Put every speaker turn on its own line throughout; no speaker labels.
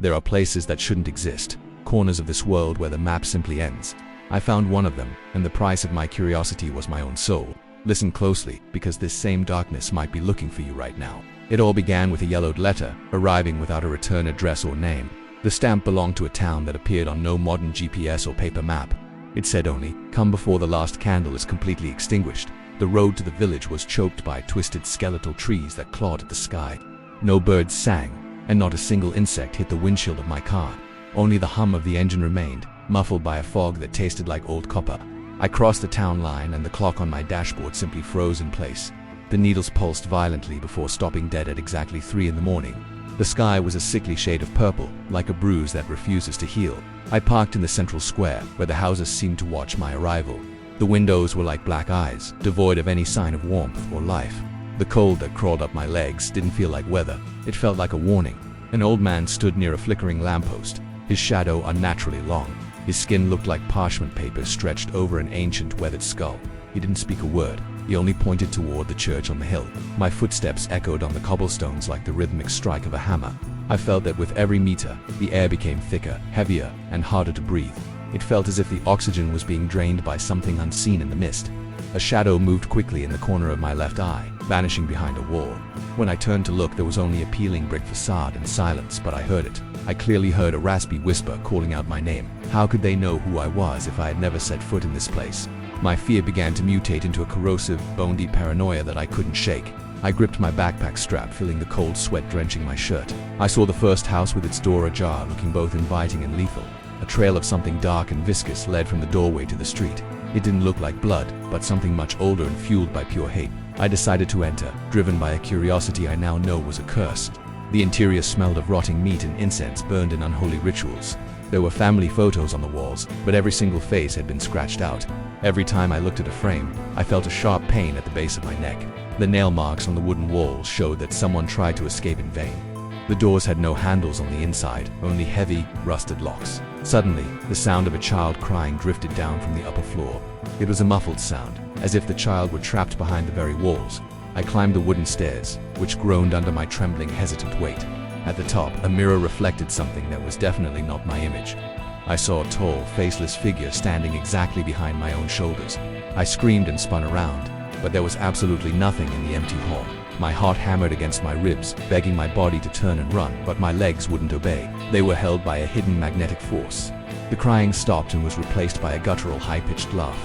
There are places that shouldn't exist, corners of this world where the map simply ends. I found one of them, and the price of my curiosity was my own soul. Listen closely, because this same darkness might be looking for you right now. It all began with a yellowed letter, arriving without a return address or name. The stamp belonged to a town that appeared on no modern GPS or paper map. It said only, "Come before the last candle is completely extinguished." The road to the village was choked by twisted skeletal trees that clawed at the sky. No birds sang, and not a single insect hit the windshield of my car. Only the hum of the engine remained, muffled by a fog that tasted like old copper. I crossed the town line, and the clock on my dashboard simply froze in place. The needles pulsed violently before stopping dead at exactly 3 in the morning. The sky was a sickly shade of purple, like a bruise that refuses to heal. I parked in the central square, where the houses seemed to watch my arrival. The windows were like black eyes, devoid of any sign of warmth or life. The cold that crawled up my legs didn't feel like weather. It felt like a warning. An old man stood near a flickering lamppost, his shadow unnaturally long. His skin looked like parchment paper stretched over an ancient, weathered skull. He didn't speak a word. He only pointed toward the church on the hill. My footsteps echoed on the cobblestones like the rhythmic strike of a hammer. I felt that with every meter, the air became thicker, heavier, and harder to breathe. It felt as if the oxygen was being drained by something unseen in the mist. A shadow moved quickly in the corner of my left eye, vanishing behind a wall. When I turned to look, there was only a peeling brick facade and silence, but I heard it. I clearly heard a raspy whisper calling out my name. How could they know who I was if I had never set foot in this place? My fear began to mutate into a corrosive, bone-deep paranoia that I couldn't shake. I gripped my backpack strap, feeling the cold sweat drenching my shirt. I saw the first house with its door ajar, looking both inviting and lethal. A trail of something dark and viscous led from the doorway to the street. It didn't look like blood, but something much older and fueled by pure hate. I decided to enter, driven by a curiosity I now know was accursed. The interior smelled of rotting meat and incense burned in unholy rituals. There were family photos on the walls, but every single face had been scratched out. Every time I looked at a frame, I felt a sharp pain at the base of my neck. The nail marks on the wooden walls showed that someone tried to escape in vain. The doors had no handles on the inside, only heavy, rusted locks. Suddenly, the sound of a child crying drifted down from the upper floor. It was a muffled sound, as if the child were trapped behind the very walls. I climbed the wooden stairs, which groaned under my trembling, hesitant weight. At the top, a mirror reflected something that was definitely not my image. I saw a tall, faceless figure standing exactly behind my own shoulders. I screamed and spun around, but there was absolutely nothing in the empty hall. My heart hammered against my ribs, begging my body to turn and run, but my legs wouldn't obey. They were held by a hidden magnetic force. The crying stopped and was replaced by a guttural, high-pitched laugh.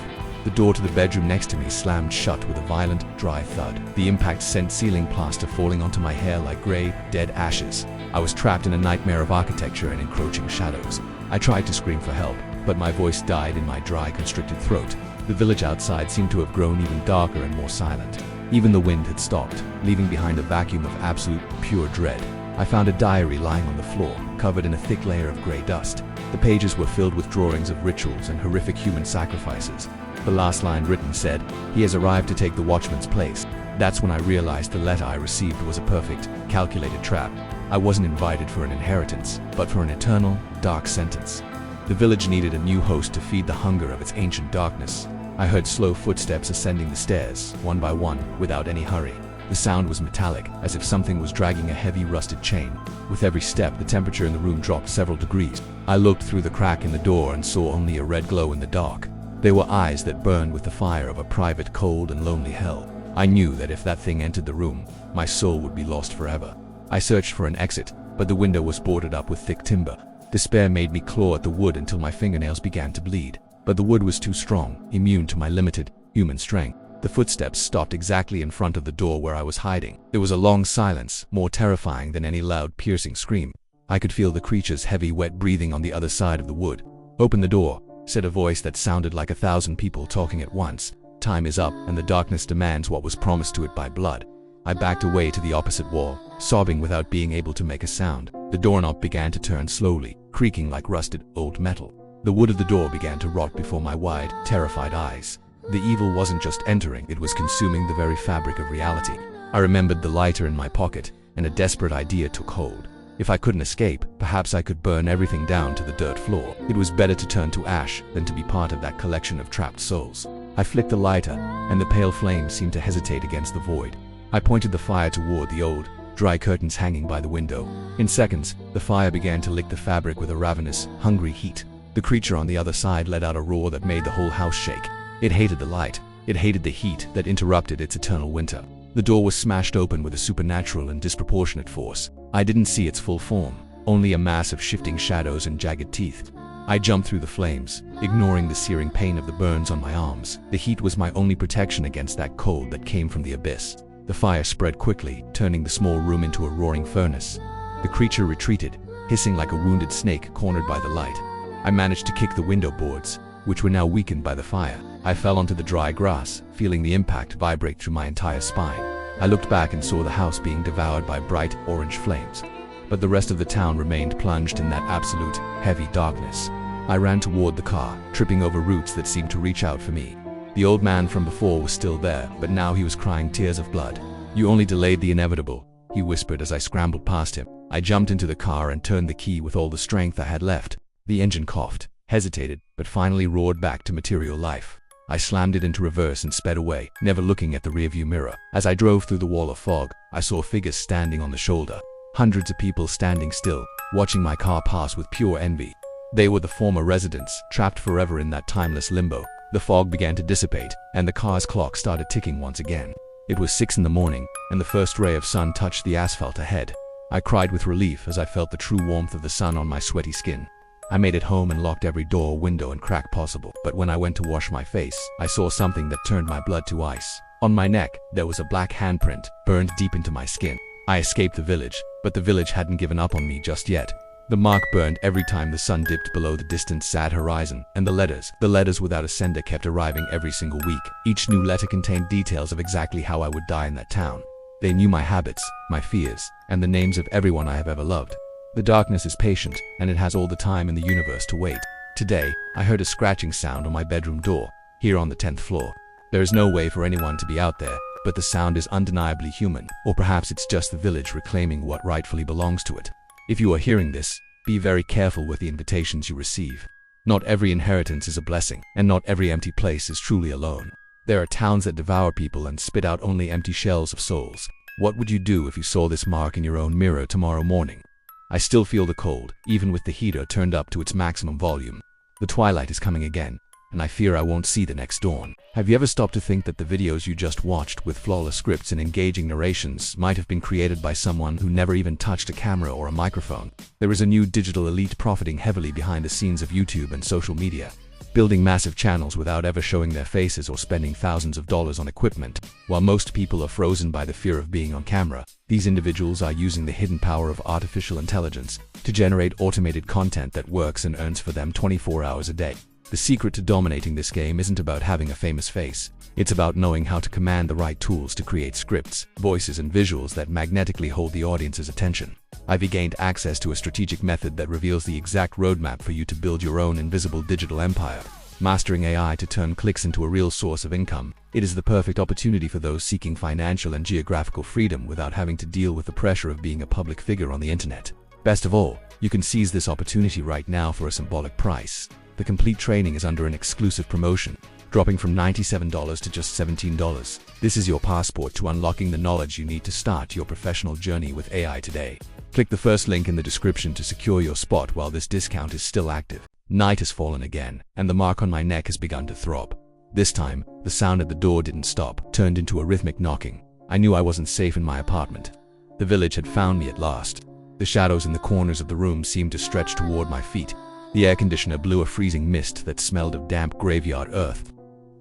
The door to the bedroom next to me slammed shut with a violent, dry thud. The impact sent ceiling plaster falling onto my hair like gray, dead ashes. I was trapped in a nightmare of architecture and encroaching shadows. I tried to scream for help, but my voice died in my dry, constricted throat. The village outside seemed to have grown even darker and more silent. Even the wind had stopped, leaving behind a vacuum of absolute, pure dread. I found a diary lying on the floor, covered in a thick layer of gray dust. The pages were filled with drawings of rituals and horrific human sacrifices. The last line written said, "He has arrived to take the watchman's place." That's when I realized the letter I received was a perfect, calculated trap. I wasn't invited for an inheritance, but for an eternal, dark sentence. The village needed a new host to feed the hunger of its ancient darkness. I heard slow footsteps ascending the stairs, one by one, without any hurry. The sound was metallic, as if something was dragging a heavy, rusted chain. With every step, the temperature in the room dropped several degrees. I looked through the crack in the door and saw only a red glow in the dark. They were eyes that burned with the fire of a private, cold, and lonely hell. I knew that if that thing entered the room, my soul would be lost forever. I searched for an exit, but the window was boarded up with thick timber. Despair made me claw at the wood until my fingernails began to bleed. But the wood was too strong, immune to my limited, human strength. The footsteps stopped exactly in front of the door where I was hiding. There was a long silence, more terrifying than any loud, piercing scream. I could feel the creature's heavy, wet breathing on the other side of the wood. "Open the door," said a voice that sounded like 1,000 people talking at once. "Time is up, and the darkness demands what was promised to it by blood." I backed away to the opposite wall, sobbing without being able to make a sound. The doorknob began to turn slowly, creaking like rusted, old metal. The wood of the door began to rot before my wide, terrified eyes. The evil wasn't just entering, it was consuming the very fabric of reality. I remembered the lighter in my pocket, and a desperate idea took hold. If I couldn't escape, perhaps I could burn everything down to the dirt floor. It was better to turn to ash than to be part of that collection of trapped souls. I flicked the lighter, and the pale flame seemed to hesitate against the void. I pointed the fire toward the old, dry curtains hanging by the window. In seconds, the fire began to lick the fabric with a ravenous, hungry heat. The creature on the other side let out a roar that made the whole house shake. It hated the light. It hated the heat that interrupted its eternal winter. The door was smashed open with a supernatural and disproportionate force. I didn't see its full form, only a mass of shifting shadows and jagged teeth. I jumped through the flames, ignoring the searing pain of the burns on my arms. The heat was my only protection against that cold that came from the abyss. The fire spread quickly, turning the small room into a roaring furnace. The creature retreated, hissing like a wounded snake cornered by the light. I managed to kick the window boards, which were now weakened by the fire. I fell onto the dry grass, feeling the impact vibrate through my entire spine. I looked back and saw the house being devoured by bright orange flames. But the rest of the town remained plunged in that absolute, heavy darkness. I ran toward the car, tripping over roots that seemed to reach out for me. The old man from before was still there, but now he was crying tears of blood. "You only delayed the inevitable," he whispered as I scrambled past him. I jumped into the car and turned the key with all the strength I had left. The engine coughed, hesitated, but finally roared back to material life. I slammed it into reverse and sped away, never looking at the rearview mirror. As I drove through the wall of fog, I saw figures standing on the shoulder. Hundreds of people standing still, watching my car pass with pure envy. They were the former residents, trapped forever in that timeless limbo. The fog began to dissipate, and the car's clock started ticking once again. It was 6 in the morning, and the first ray of sun touched the asphalt ahead. I cried with relief as I felt the true warmth of the sun on my sweaty skin. I made it home and locked every door, window, and crack possible. But when I went to wash my face, I saw something that turned my blood to ice. On my neck, there was a black handprint, burned deep into my skin. I escaped the village, but the village hadn't given up on me just yet. The mark burned every time the sun dipped below the distant sad horizon, and the letters without a sender kept arriving every single week. Each new letter contained details of exactly how I would die in that town. They knew my habits, my fears, and the names of everyone I have ever loved. The darkness is patient, and it has all the time in the universe to wait. Today, I heard a scratching sound on my bedroom door, here on the 10th floor. There is no way for anyone to be out there, but the sound is undeniably human, or perhaps it's just the village reclaiming what rightfully belongs to it. If you are hearing this, be very careful with the invitations you receive. Not every inheritance is a blessing, and not every empty place is truly alone. There are towns that devour people and spit out only empty shells of souls. What would you do if you saw this mark in your own mirror tomorrow morning? I still feel the cold, even with the heater turned up to its maximum volume. The twilight is coming again, and I fear I won't see the next dawn. Have you ever stopped to think that the videos you just watched with flawless scripts and engaging narrations might have been created by someone who never even touched a camera or a microphone? There is a new digital elite profiting heavily behind the scenes of YouTube and social media, building massive channels without ever showing their faces or spending thousands of dollars on equipment. While most people are frozen by the fear of being on camera, these individuals are using the hidden power of artificial intelligence to generate automated content that works and earns for them 24 hours a day. The secret to dominating this game isn't about having a famous face. It's about knowing how to command the right tools to create scripts, voices, and visuals that magnetically hold the audience's attention. I've gained access to a strategic method that reveals the exact roadmap for you to build your own invisible digital empire. Mastering AI to turn clicks into a real source of income. It is the perfect opportunity for those seeking financial and geographical freedom without having to deal with the pressure of being a public figure on the internet. Best of all, you can seize this opportunity right now for a symbolic price. The complete training is under an exclusive promotion, dropping from $97 to just $17. This is your passport to unlocking the knowledge you need to start your professional journey with AI today. Click the first link in the description to secure your spot while this discount is still active. Night has fallen again, and the mark on my neck has begun to throb. This time, the sound at the door didn't stop, turned into a rhythmic knocking. I knew I wasn't safe in my apartment. The village had found me at last. The shadows in the corners of the room seemed to stretch toward my feet. The air conditioner blew a freezing mist that smelled of damp graveyard earth.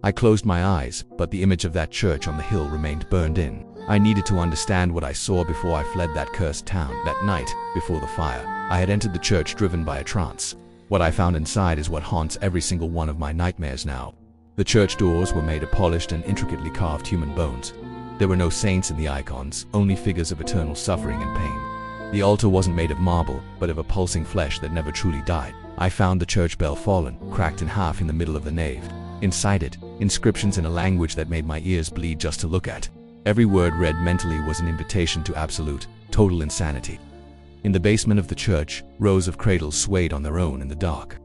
I closed my eyes, but the image of that church on the hill remained burned in. I needed to understand what I saw before I fled that cursed town. That night, before the fire, I had entered the church driven by a trance. What I found inside is what haunts every single one of my nightmares now. The church doors were made of polished and intricately carved human bones. There were no saints in the icons, only figures of eternal suffering and pain. The altar wasn't made of marble, but of a pulsing flesh that never truly died. I found the church bell fallen, cracked in half in the middle of the nave. Inside it, inscriptions in a language that made my ears bleed just to look at. Every word read mentally was an invitation to absolute, total insanity. In the basement of the church, rows of cradles swayed on their own in the dark.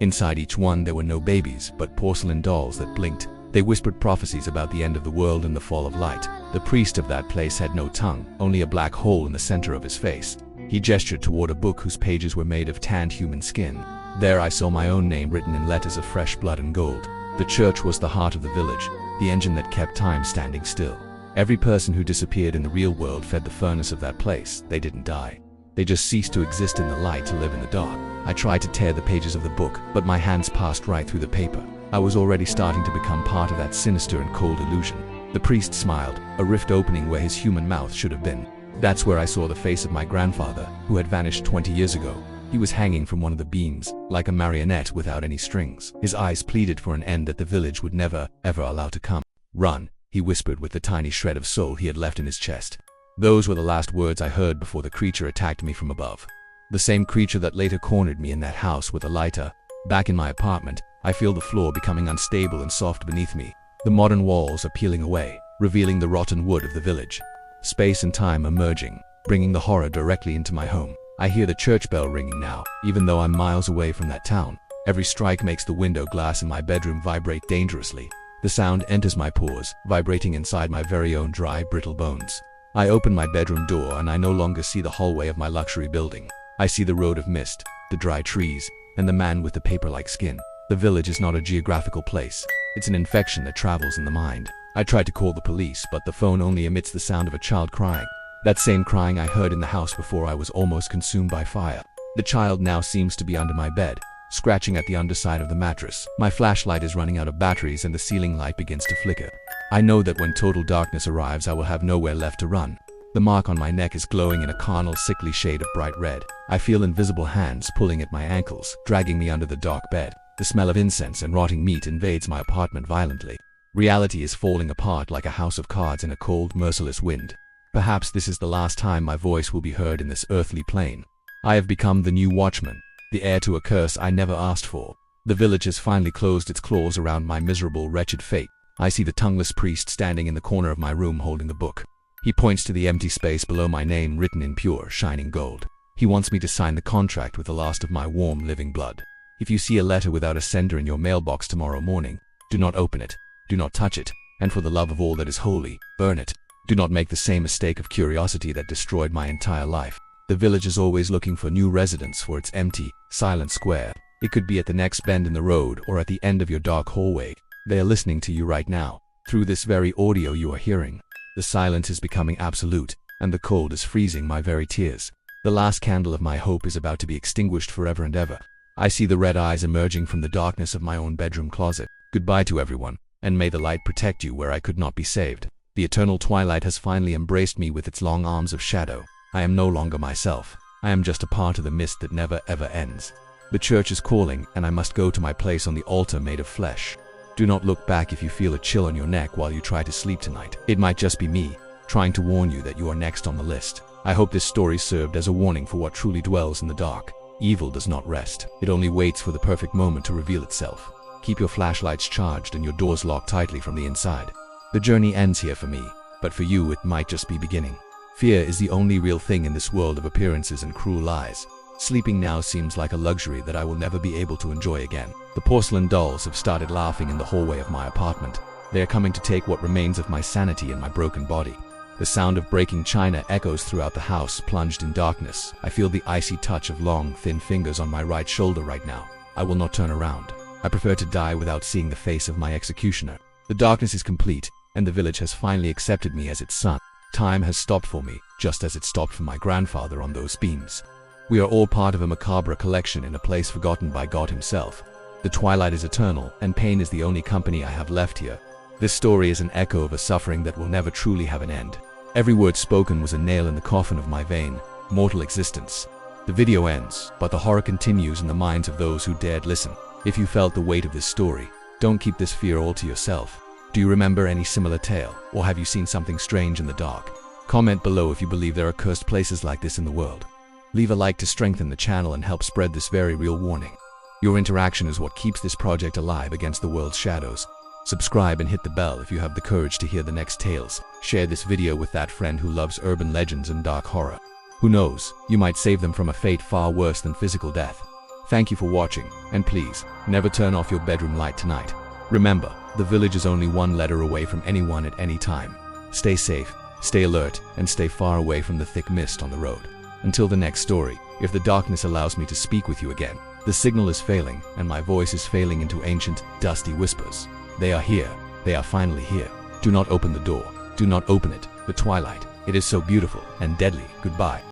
Inside each one there were no babies, but porcelain dolls that blinked, They whispered prophecies about the end of the world and the fall of light. The priest of that place had no tongue, only a black hole in the center of his face. He gestured toward a book whose pages were made of tanned human skin. There I saw my own name written in letters of fresh blood and gold. The church was the heart of the village, the engine that kept time standing still. Every person who disappeared in the real world fed the furnace of that place. They didn't die. They just ceased to exist in the light to live in the dark. I tried to tear the pages of the book, but my hands passed right through the paper. I was already starting to become part of that sinister and cold illusion. The priest smiled, a rift opening where his human mouth should have been. That's where I saw the face of my grandfather, who had vanished 20 years ago. He was hanging from one of the beams, like a marionette without any strings. His eyes pleaded for an end that the village would never, ever allow to come. "Run," he whispered with the tiny shred of soul he had left in his chest. Those were the last words I heard before the creature attacked me from above. The same creature that later cornered me in that house with a lighter. Back in my apartment, I feel the floor becoming unstable and soft beneath me. The modern walls are peeling away, revealing the rotten wood of the village. Space and time are merging, bringing the horror directly into my home. I hear the church bell ringing now, even though I'm miles away from that town. Every strike makes the window glass in my bedroom vibrate dangerously. The sound enters my pores, vibrating inside my very own dry, brittle bones. I open my bedroom door and I no longer see the hallway of my luxury building. I see the road of mist, the dry trees, and the man with the paper-like skin. The village is not a geographical place. It's an infection that travels in the mind. I tried to call the police, but the phone only emits the sound of a child crying. That same crying I heard in the house before I was almost consumed by fire. The child now seems to be under my bed, scratching at the underside of the mattress. My flashlight is running out of batteries and the ceiling light begins to flicker. I know that when total darkness arrives, I will have nowhere left to run. The mark on my neck is glowing in a carnal, sickly shade of bright red. I feel invisible hands pulling at my ankles, dragging me under the dark bed. The smell of incense and rotting meat invades my apartment violently. Reality is falling apart like a house of cards in a cold, merciless wind. Perhaps this is the last time my voice will be heard in this earthly plane. I have become the new watchman, the heir to a curse I never asked for. The village has finally closed its claws around my miserable, wretched fate. I see the tongueless priest standing in the corner of my room holding the book. He points to the empty space below my name written in pure, shining gold. He wants me to sign the contract with the last of my warm, living blood. If you see a letter without a sender in your mailbox tomorrow morning, do not open it, do not touch it, and for the love of all that is holy, burn it. Do not make the same mistake of curiosity that destroyed my entire life. The village is always looking for new residents for its empty, silent square. It could be at the next bend in the road or at the end of your dark hallway. They are listening to you right now, through this very audio you are hearing. The silence is becoming absolute, and the cold is freezing my very tears. The last candle of my hope is about to be extinguished forever and ever. I see the red eyes emerging from the darkness of my own bedroom closet. Goodbye to everyone, and may the light protect you where I could not be saved. The eternal twilight has finally embraced me with its long arms of shadow. I am no longer myself. I am just a part of the mist that never ever ends. The church is calling, and I must go to my place on the altar made of flesh. Do not look back if you feel a chill on your neck while you try to sleep tonight. It might just be me, trying to warn you that you are next on the list. I hope this story served as a warning for what truly dwells in the dark. Evil does not rest. It only waits for the perfect moment to reveal itself. Keep your flashlights charged and your doors locked tightly from the inside. The journey ends here for me, but for you it might just be beginning. Fear is the only real thing in this world of appearances and cruel lies. Sleeping now seems like a luxury that I will never be able to enjoy again. The porcelain dolls have started laughing in the hallway of my apartment. They are coming to take what remains of my sanity and my broken body. The sound of breaking china echoes throughout the house, plunged in darkness. I feel the icy touch of long, thin fingers on my right shoulder right now. I will not turn around. I prefer to die without seeing the face of my executioner. The darkness is complete, and the village has finally accepted me as its son. Time has stopped for me, just as it stopped for my grandfather on those beams. We are all part of a macabre collection in a place forgotten by God himself. The twilight is eternal, and pain is the only company I have left here. This story is an echo of a suffering that will never truly have an end. Every word spoken was a nail in the coffin of my vain, mortal existence. The video ends, but the horror continues in the minds of those who dared listen. If you felt the weight of this story, don't keep this fear all to yourself. Do you remember any similar tale, or have you seen something strange in the dark? Comment below if you believe there are cursed places like this in the world. Leave a like to strengthen the channel and help spread this very real warning. Your interaction is what keeps this project alive against the world's shadows. Subscribe and hit the bell if you have the courage to hear the next tales. Share this video with that friend who loves urban legends and dark horror. Who knows, you might save them from a fate far worse than physical death. Thank you for watching, and please, never turn off your bedroom light tonight. Remember, The village is only one letter away from anyone at any time. Stay safe, stay alert, and stay far away from the thick mist on the road. Until the next story, if the darkness allows me to speak with you again. The signal is failing, and my voice is failing into ancient, dusty whispers. They are here. They are finally here. Do not open the door. Do not open it. The twilight. It is so beautiful and deadly. Goodbye.